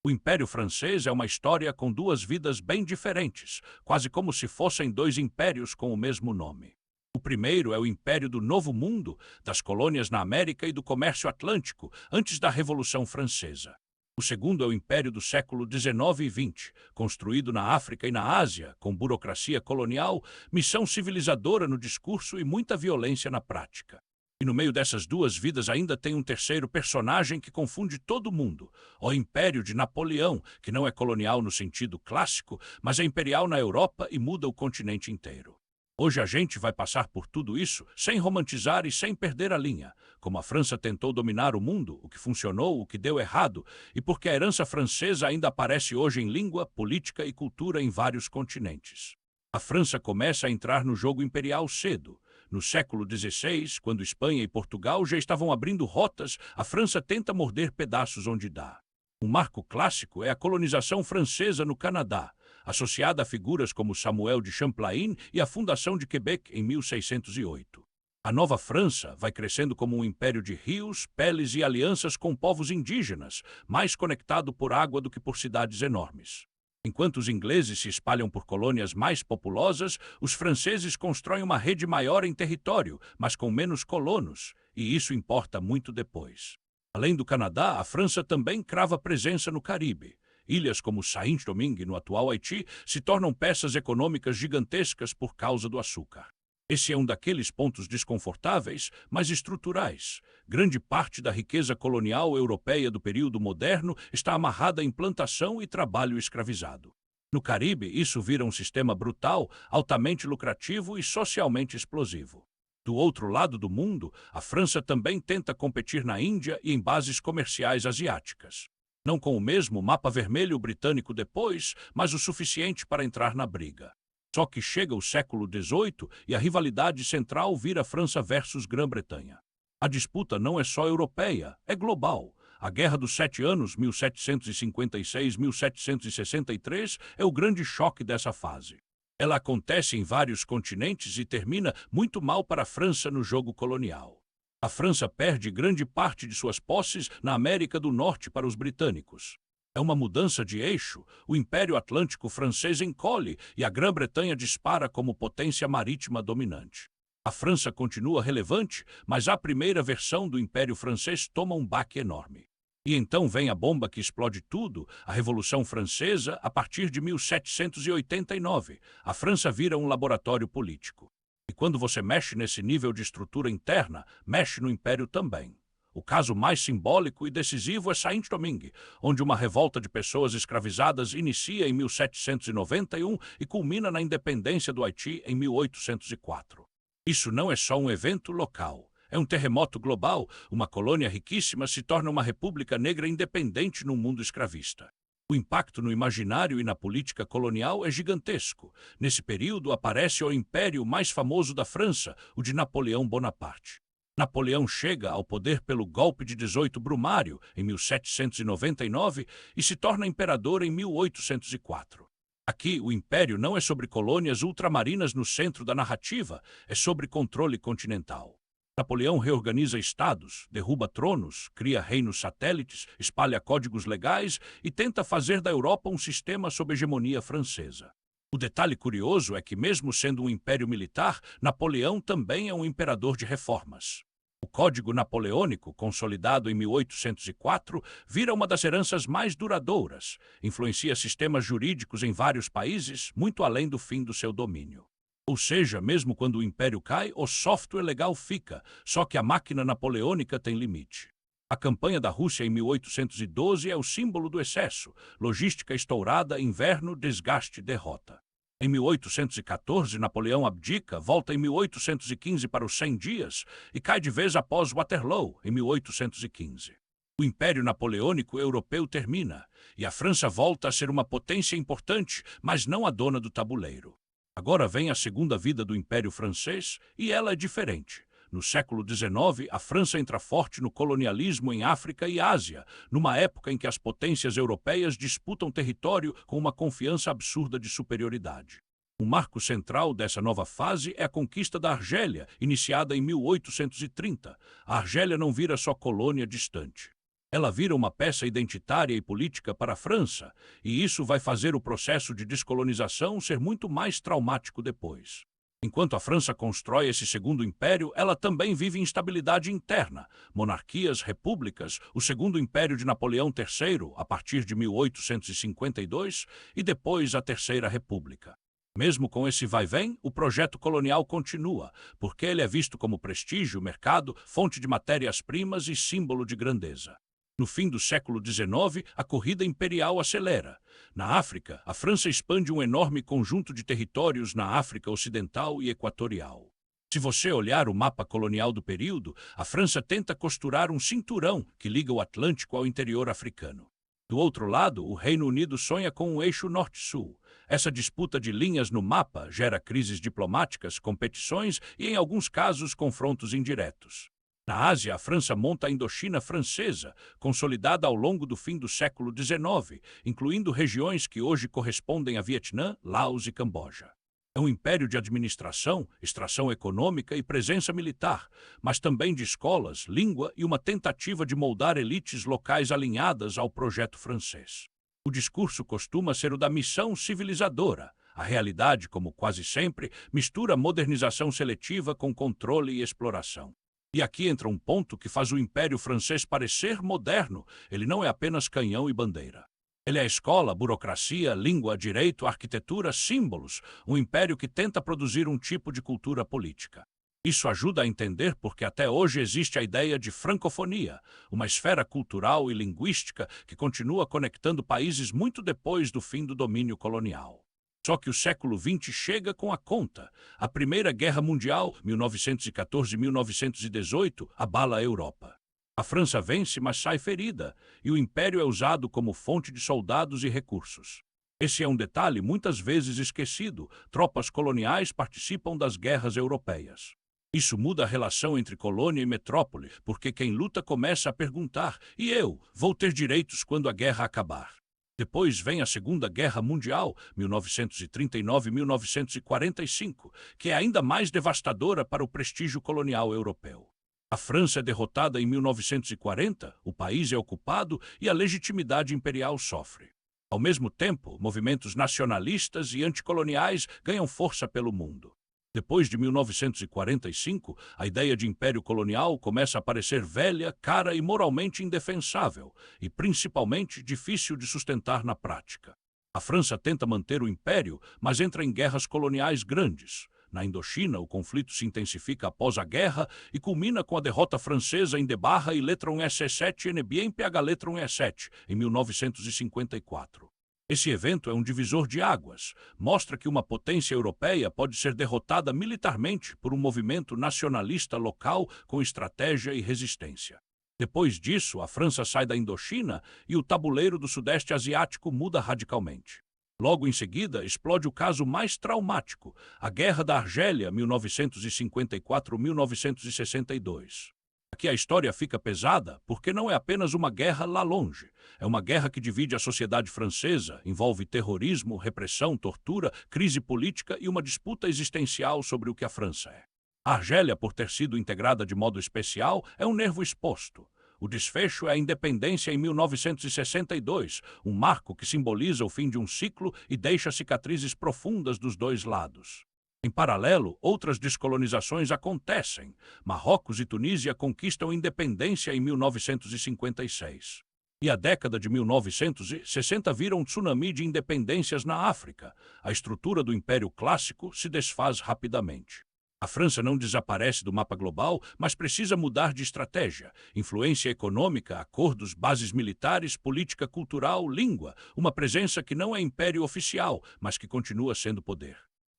O Império Francês é uma história com duas vidas bem diferentes, quase como se fossem dois impérios com o mesmo nome. O primeiro é o Império do Novo Mundo, das colônias na América e do comércio atlântico, antes da Revolução Francesa. O segundo é o Império do século XIX e XX, construído na África e na Ásia, com burocracia colonial, missão civilizadora no discurso e muita violência na prática. E no meio dessas duas vidas ainda tem um terceiro personagem que confunde todo mundo, o Império de Napoleão, que não é colonial no sentido clássico, mas é imperial na Europa e muda o continente inteiro. Hoje a gente vai passar por tudo isso sem romantizar e sem perder a linha, como a França tentou dominar o mundo, o que funcionou, o que deu errado, e porque a herança francesa ainda aparece hoje em língua, política e cultura em vários continentes. A França começa a entrar no jogo imperial cedo. No século XVI, quando Espanha e Portugal já estavam abrindo rotas, a França tenta morder pedaços onde dá. Um marco clássico é a colonização francesa no Canadá, associada a figuras como Samuel de Champlain e a fundação de Quebec em 1608. A Nova França vai crescendo como um império de rios, peles e alianças com povos indígenas, mais conectado por água do que por cidades enormes. Enquanto os ingleses se espalham por colônias mais populosas, os franceses constroem uma rede maior em território, mas com menos colonos, e isso importa muito depois. Além do Canadá, a França também crava presença no Caribe. Ilhas como Saint-Domingue, no atual Haiti, se tornam peças econômicas gigantescas por causa do açúcar. Esse é um daqueles pontos desconfortáveis, mas estruturais. Grande parte da riqueza colonial europeia do período moderno está amarrada em plantação e trabalho escravizado. No Caribe, isso vira um sistema brutal, altamente lucrativo e socialmente explosivo. Do outro lado do mundo, a França também tenta competir na Índia e em bases comerciais asiáticas. Não com o mesmo mapa vermelho britânico depois, mas o suficiente para entrar na briga. Só que chega o século XVIII e a rivalidade central vira França versus Grã-Bretanha. A disputa não é só europeia, é global. A Guerra dos Sete Anos, 1756-1763, é o grande choque dessa fase. Ela acontece em vários continentes e termina muito mal para a França no jogo colonial. A França perde grande parte de suas posses na América do Norte para os britânicos. É uma mudança de eixo, o Império Atlântico francês encolhe e a Grã-Bretanha dispara como potência marítima dominante. A França continua relevante, mas a primeira versão do Império Francês toma um baque enorme. E então vem a bomba que explode tudo, a Revolução Francesa, a partir de 1789. A França vira um laboratório político. E quando você mexe nesse nível de estrutura interna, mexe no Império também. O caso mais simbólico e decisivo é Saint-Domingue, onde uma revolta de pessoas escravizadas inicia em 1791 e culmina na independência do Haiti em 1804. Isso não é só um evento local. É um terremoto global. Uma colônia riquíssima se torna uma república negra independente num mundo escravista. O impacto no imaginário e na política colonial é gigantesco. Nesse período aparece o império mais famoso da França, o de Napoleão Bonaparte. Napoleão chega ao poder pelo golpe de 18 Brumário, em 1799, e se torna imperador em 1804. Aqui, o império não é sobre colônias ultramarinas no centro da narrativa, é sobre controle continental. Napoleão reorganiza estados, derruba tronos, cria reinos satélites, espalha códigos legais e tenta fazer da Europa um sistema sob hegemonia francesa. O detalhe curioso é que, mesmo sendo um império militar, Napoleão também é um imperador de reformas. O Código Napoleônico, consolidado em 1804, vira uma das heranças mais duradouras, influencia sistemas jurídicos em vários países, muito além do fim do seu domínio. Ou seja, mesmo quando o império cai, o software legal fica, só que a máquina napoleônica tem limite. A campanha da Rússia em 1812 é o símbolo do excesso, logística estourada, inverno, desgaste, derrota. Em 1814, Napoleão abdica, volta em 1815 para os 100 dias e cai de vez após Waterloo, em 1815. O Império Napoleônico Europeu termina e a França volta a ser uma potência importante, mas não a dona do tabuleiro. Agora vem a segunda vida do Império Francês e ela é diferente. No século XIX, a França entra forte no colonialismo em África e Ásia, numa época em que as potências europeias disputam território com uma confiança absurda de superioridade. Um marco central dessa nova fase é a conquista da Argélia, iniciada em 1830. A Argélia não vira só colônia distante. Ela vira uma peça identitária e política para a França, e isso vai fazer o processo de descolonização ser muito mais traumático depois. Enquanto a França constrói esse segundo império, ela também vive instabilidade interna. Monarquias, repúblicas, o Segundo Império de Napoleão III, a partir de 1852, e depois a Terceira República. Mesmo com esse vai-vem, o projeto colonial continua, porque ele é visto como prestígio, mercado, fonte de matérias-primas e símbolo de grandeza. No fim do século XIX, a corrida imperial acelera. Na África, a França expande um enorme conjunto de territórios na África Ocidental e Equatorial. Se você olhar o mapa colonial do período, a França tenta costurar um cinturão que liga o Atlântico ao interior africano. Do outro lado, o Reino Unido sonha com um eixo norte-sul. Essa disputa de linhas no mapa gera crises diplomáticas, competições e, em alguns casos, confrontos indiretos. Na Ásia, a França monta a Indochina francesa, consolidada ao longo do fim do século XIX, incluindo regiões que hoje correspondem a Vietnã, Laos e Camboja. É um império de administração, extração econômica e presença militar, mas também de escolas, língua e uma tentativa de moldar elites locais alinhadas ao projeto francês. O discurso costuma ser o da missão civilizadora. A realidade, como quase sempre, mistura modernização seletiva com controle e exploração. E aqui entra um ponto que faz o Império Francês parecer moderno. Ele não é apenas canhão e bandeira. Ele é escola, burocracia, língua, direito, arquitetura, símbolos. Um império que tenta produzir um tipo de cultura política. Isso ajuda a entender porque até hoje existe a ideia de francofonia, uma esfera cultural e linguística que continua conectando países muito depois do fim do domínio colonial. Só que o século XX chega com a conta. A Primeira Guerra Mundial, 1914-1918, abala a Europa. A França vence, mas sai ferida, e o Império é usado como fonte de soldados e recursos. Esse é um detalhe muitas vezes esquecido. Tropas coloniais participam das guerras europeias. Isso muda a relação entre colônia e metrópole, porque quem luta começa a perguntar: e eu? Vou ter direitos quando a guerra acabar? Depois vem a Segunda Guerra Mundial, 1939-1945, que é ainda mais devastadora para o prestígio colonial europeu. A França é derrotada em 1940, o país é ocupado e a legitimidade imperial sofre. Ao mesmo tempo, movimentos nacionalistas e anticoloniais ganham força pelo mundo. Depois de 1945, a ideia de império colonial começa a parecer velha, cara e moralmente indefensável, e principalmente difícil de sustentar na prática. A França tenta manter o império, mas entra em guerras coloniais grandes. Na Indochina, o conflito se intensifica após a guerra e culmina com a derrota francesa em Debarra e Letron SE7 Enebien PH-Letron E7, em 1954. Esse evento é um divisor de águas. Mostra que uma potência europeia pode ser derrotada militarmente por um movimento nacionalista local com estratégia e resistência. Depois disso, a França sai da Indochina e o tabuleiro do Sudeste Asiático muda radicalmente. Logo em seguida, explode o caso mais traumático, a Guerra da Argélia, 1954-1962. Aqui a história fica pesada porque não é apenas uma guerra lá longe. É uma guerra que divide a sociedade francesa, envolve terrorismo, repressão, tortura, crise política e uma disputa existencial sobre o que a França é. A Argélia, por ter sido integrada de modo especial, é um nervo exposto. O desfecho é a independência em 1962, um marco que simboliza o fim de um ciclo e deixa cicatrizes profundas dos dois lados. Em paralelo, outras descolonizações acontecem. Marrocos e Tunísia conquistam independência em 1956. E a década de 1960 vira um tsunami de independências na África. A estrutura do Império Clássico se desfaz rapidamente. A França não desaparece do mapa global, mas precisa mudar de estratégia. Influência econômica, acordos, bases militares, política cultural, língua. Uma presença que não é império oficial, mas que continua sendo poder.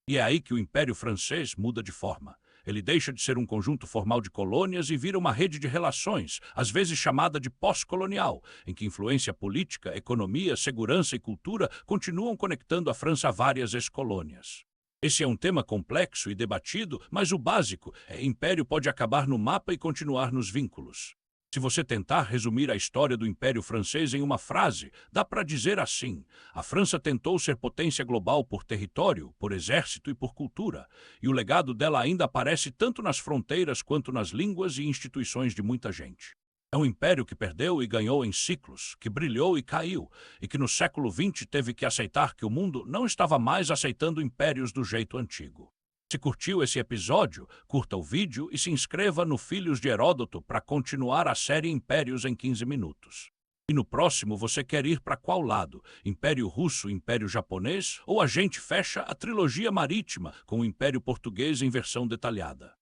E é aí que o Império Francês muda de forma. Ele deixa de ser um conjunto formal de colônias e vira uma rede de relações, às vezes chamada de pós-colonial, em que influência política, economia, segurança e cultura continuam conectando a França a várias ex-colônias. Esse é um tema complexo e debatido, mas o básico é: império pode acabar no mapa e continuar nos vínculos. Se você tentar resumir a história do Império Francês em uma frase, dá para dizer assim: a França tentou ser potência global por território, por exército e por cultura, e o legado dela ainda aparece tanto nas fronteiras quanto nas línguas e instituições de muita gente. É um império que perdeu e ganhou em ciclos, que brilhou e caiu, e que no século XX teve que aceitar que o mundo não estava mais aceitando impérios do jeito antigo. Se curtiu esse episódio, curta o vídeo e se inscreva no Filhos de Heródoto para continuar a série Impérios em 15 minutos. E no próximo você quer ir para qual lado? Império Russo, Império Japonês ou a gente fecha a trilogia marítima com o Império Português em versão detalhada?